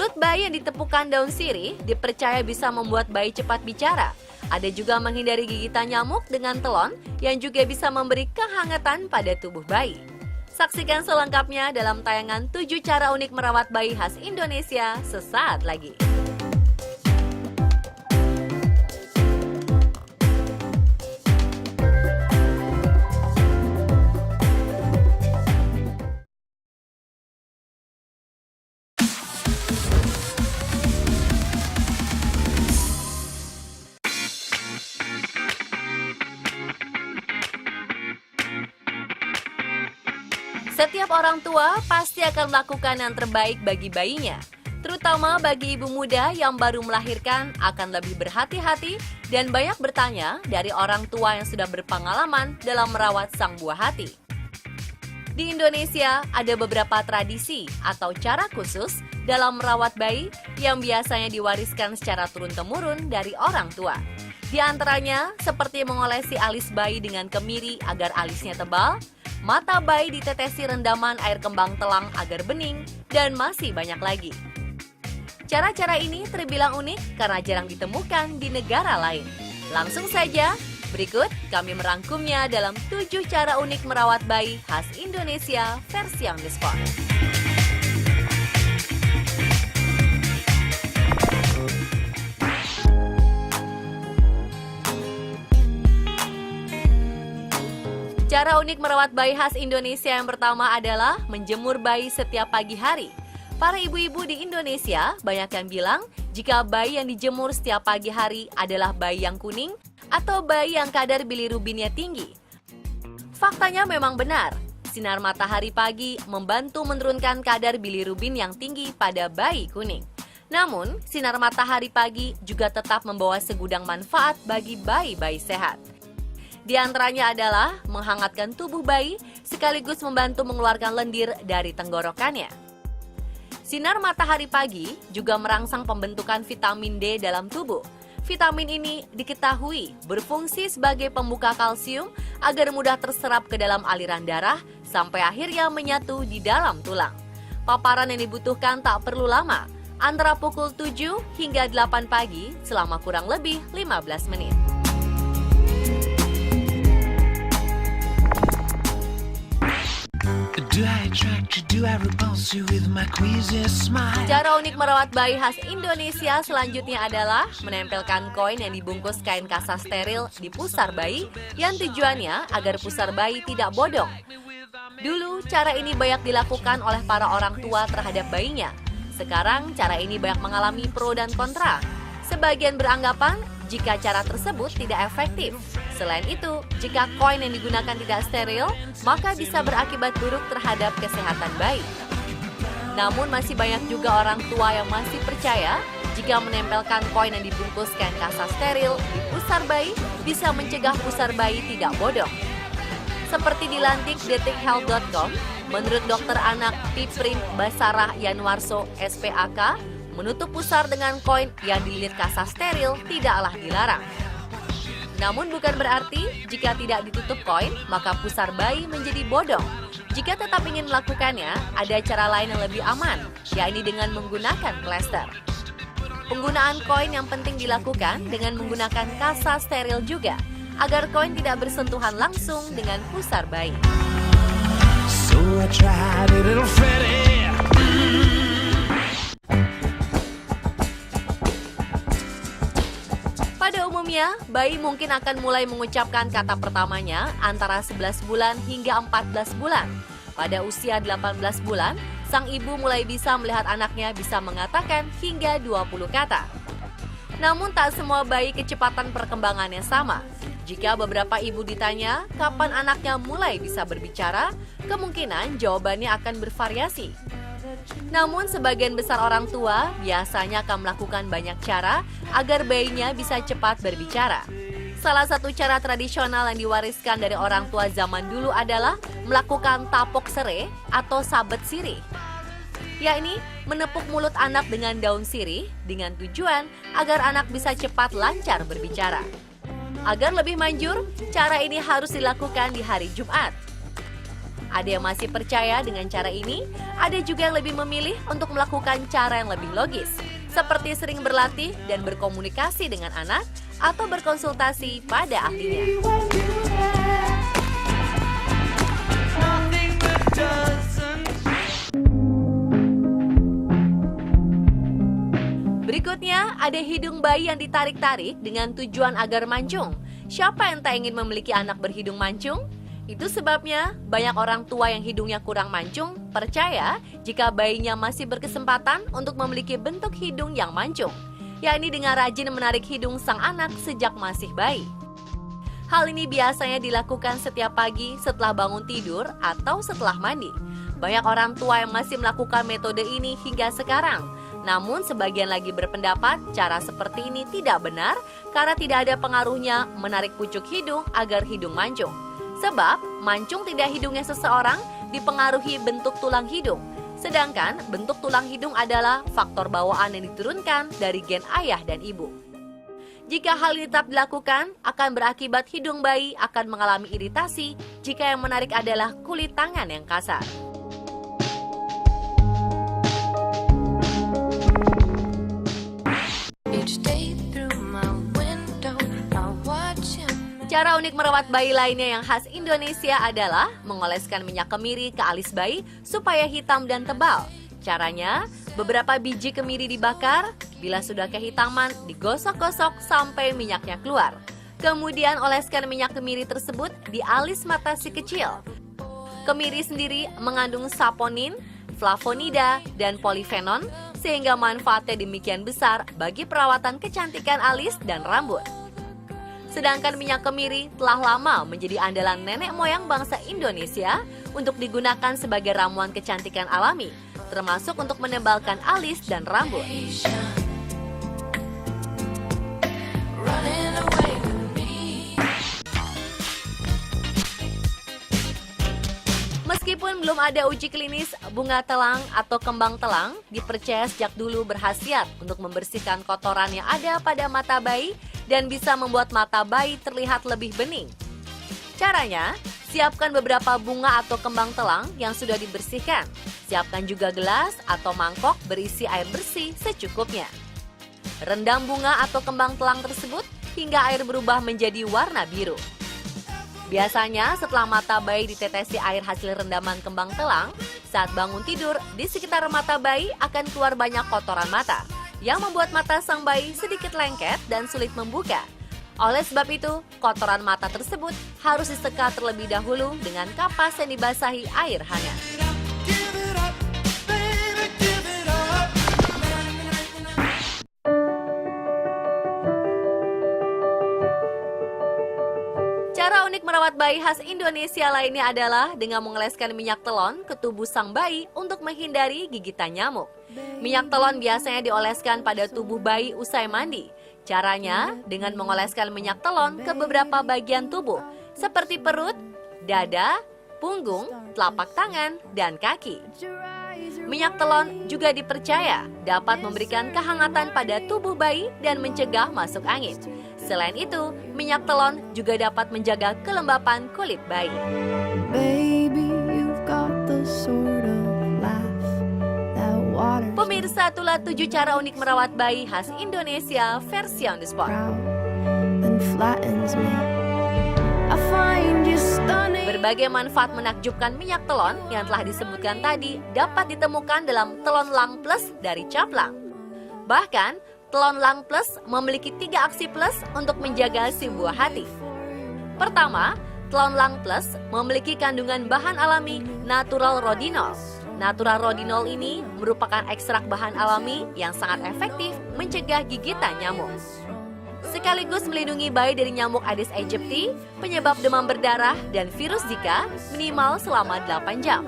Mulut bayi yang ditepukan daun sirih dipercaya bisa membuat bayi cepat bicara. Ada juga menghindari gigitan nyamuk dengan telon yang juga bisa memberi kehangatan pada tubuh bayi. Saksikan selengkapnya dalam tayangan 7 cara unik merawat bayi khas Indonesia sesaat lagi. Setiap orang tua pasti akan melakukan yang terbaik bagi bayinya. Terutama bagi ibu muda yang baru melahirkan akan lebih berhati-hati dan banyak bertanya dari orang tua yang sudah berpengalaman dalam merawat sang buah hati. Di Indonesia ada beberapa tradisi atau cara khusus dalam merawat bayi yang biasanya diwariskan secara turun-temurun dari orang tua. Di antaranya seperti mengolesi alis bayi dengan kemiri agar alisnya tebal, mata bayi ditetesi rendaman air kembang telang agar bening, dan masih banyak lagi. Cara-cara ini terbilang unik karena jarang ditemukan di negara lain. Langsung saja, berikut kami merangkumnya dalam 7 cara unik merawat bayi khas Indonesia versi on the spot. Cara unik merawat bayi khas Indonesia yang pertama adalah menjemur bayi setiap pagi hari. Para ibu-ibu di Indonesia banyak yang bilang jika bayi yang dijemur setiap pagi hari adalah bayi yang kuning atau bayi yang kadar bilirubinnya tinggi. Faktanya memang benar, sinar matahari pagi membantu menurunkan kadar bilirubin yang tinggi pada bayi kuning. Namun, sinar matahari pagi juga tetap membawa segudang manfaat bagi bayi-bayi sehat. Di antaranya adalah menghangatkan tubuh bayi sekaligus membantu mengeluarkan lendir dari tenggorokannya. Sinar matahari pagi juga merangsang pembentukan vitamin D dalam tubuh. Vitamin ini diketahui berfungsi sebagai pembuka kalsium agar mudah terserap ke dalam aliran darah sampai akhirnya menyatu di dalam tulang. Paparan yang dibutuhkan tak perlu lama, antara pukul 7 hingga 8 pagi selama kurang lebih 15 menit. Cara unik merawat bayi khas Indonesia selanjutnya adalah menempelkan koin yang dibungkus kain kasa steril di pusar bayi yang tujuannya agar pusar bayi tidak bodong. Dulu cara ini banyak dilakukan oleh para orang tua terhadap bayinya. Sekarang cara ini banyak mengalami pro dan kontra. Sebagian beranggapan jika cara tersebut tidak efektif. Selain itu, jika koin yang digunakan tidak steril, maka bisa berakibat buruk terhadap kesehatan bayi. Namun masih banyak juga orang tua yang masih percaya jika menempelkan koin yang dibungkus kain kasa steril di pusar bayi bisa mencegah pusar bayi tidak bodong. Seperti dilantik detikhealth.com, menurut dokter anak Piprim Basarah Yanwarso SPAK, menutup pusar dengan koin yang dililit kasa steril tidaklah dilarang. Namun bukan berarti jika tidak ditutup koin, maka pusar bayi menjadi bodong. Jika tetap ingin melakukannya, ada cara lain yang lebih aman, yakni dengan menggunakan plester. Penggunaan koin yang penting dilakukan dengan menggunakan kasa steril juga, agar koin tidak bersentuhan langsung dengan pusar bayi. So I tried it, little Freddy. Pada umumnya, bayi mungkin akan mulai mengucapkan kata pertamanya antara 11 bulan hingga 14 bulan. Pada usia 18 bulan, sang ibu mulai bisa melihat anaknya bisa mengatakan hingga 20 kata. Namun tak semua bayi kecepatan perkembangannya sama. Jika beberapa ibu ditanya kapan anaknya mulai bisa berbicara, kemungkinan jawabannya akan bervariasi. Namun sebagian besar orang tua biasanya akan melakukan banyak cara agar bayinya bisa cepat berbicara. Salah satu cara tradisional yang diwariskan dari orang tua zaman dulu adalah melakukan tapok sere atau sabet sirih, yakni menepuk mulut anak dengan daun sirih dengan tujuan agar anak bisa cepat lancar berbicara. Agar lebih manjur, cara ini harus dilakukan di hari Jumat. Ada yang masih percaya dengan cara ini, ada juga yang lebih memilih untuk melakukan cara yang lebih logis, seperti sering berlatih dan berkomunikasi dengan anak atau berkonsultasi pada ahlinya. Berikutnya, ada hidung bayi yang ditarik-tarik dengan tujuan agar mancung. Siapa yang tak ingin memiliki anak berhidung mancung? Itu sebabnya banyak orang tua yang hidungnya kurang mancung percaya jika bayinya masih berkesempatan untuk memiliki bentuk hidung yang mancung, yakni dengan rajin menarik hidung sang anak sejak masih bayi. Hal ini biasanya dilakukan setiap pagi setelah bangun tidur atau setelah mandi. Banyak orang tua yang masih melakukan metode ini hingga sekarang. Namun sebagian lagi berpendapat cara seperti ini tidak benar karena tidak ada pengaruhnya menarik pucuk hidung agar hidung mancung. Sebab mancung tidak hidungnya seseorang dipengaruhi bentuk tulang hidung. Sedangkan bentuk tulang hidung adalah faktor bawaan yang diturunkan dari gen ayah dan ibu. Jika hal ini tetap dilakukan, akan berakibat hidung bayi akan mengalami iritasi jika yang menarik adalah kulit tangan yang kasar. Cara unik merawat bayi lainnya yang khas Indonesia adalah mengoleskan minyak kemiri ke alis bayi supaya hitam dan tebal. Caranya, beberapa biji kemiri dibakar, bila sudah kehitaman digosok-gosok sampai minyaknya keluar. Kemudian oleskan minyak kemiri tersebut di alis mata si kecil. Kemiri sendiri mengandung saponin, flavonida, dan polifenon sehingga manfaatnya demikian besar bagi perawatan kecantikan alis dan rambut. Sedangkan minyak kemiri telah lama menjadi andalan nenek moyang bangsa Indonesia untuk digunakan sebagai ramuan kecantikan alami, termasuk untuk menebalkan alis dan rambut. Meskipun belum ada uji klinis, bunga telang atau kembang telang dipercaya sejak dulu berkhasiat untuk membersihkan kotoran yang ada pada mata bayi dan bisa membuat mata bayi terlihat lebih bening. Caranya, siapkan beberapa bunga atau kembang telang yang sudah dibersihkan. Siapkan juga gelas atau mangkok berisi air bersih secukupnya. Rendam bunga atau kembang telang tersebut hingga air berubah menjadi warna biru. Biasanya setelah mata bayi ditetesi air hasil rendaman kembang telang, saat bangun tidur di sekitar mata bayi akan keluar banyak kotoran mata yang membuat mata sang bayi sedikit lengket dan sulit membuka. Oleh sebab itu, kotoran mata tersebut harus diseka terlebih dahulu dengan kapas yang dibasahi air hangat. Cara unik merawat bayi khas Indonesia lainnya adalah dengan mengoleskan minyak telon ke tubuh sang bayi untuk menghindari gigitan nyamuk. Minyak telon biasanya dioleskan pada tubuh bayi usai mandi. Caranya dengan mengoleskan minyak telon ke beberapa bagian tubuh, seperti perut, dada, punggung, telapak tangan, dan kaki. Minyak telon juga dipercaya dapat memberikan kehangatan pada tubuh bayi dan mencegah masuk angin. Selain itu, minyak telon juga dapat menjaga kelembapan kulit bayi. Baby, you've got the sort of laugh that waters. Pemirsa, itulah 7 cara unik merawat bayi khas Indonesia versi on the spot. Berbagai manfaat menakjubkan minyak telon yang telah disebutkan tadi dapat ditemukan dalam Telon Lang Plus dari Caplang. Bahkan, Telon Lang Plus memiliki 3 aksi plus untuk menjaga si buah hati. Pertama, Telon Lang Plus memiliki kandungan bahan alami natural rodinol. Natural rodinol ini merupakan ekstrak bahan alami yang sangat efektif mencegah gigitan nyamuk. Sekaligus melindungi bayi dari nyamuk Aedes aegypti, penyebab demam berdarah, dan virus Zika minimal selama 8 jam.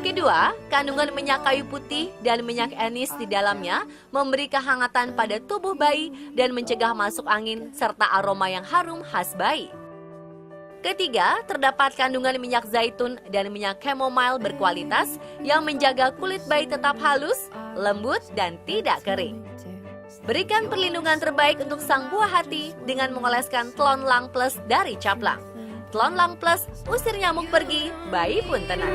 Kedua, kandungan minyak kayu putih dan minyak anis di dalamnya memberi kehangatan pada tubuh bayi dan mencegah masuk angin serta aroma yang harum khas bayi. Ketiga, terdapat kandungan minyak zaitun dan minyak chamomile berkualitas yang menjaga kulit bayi tetap halus, lembut, dan tidak kering. Berikan perlindungan terbaik untuk sang buah hati dengan mengoleskan Telon Lang Plus dari Caplang. Tlon Lang Plus, usir nyamuk pergi, bayi pun tenang.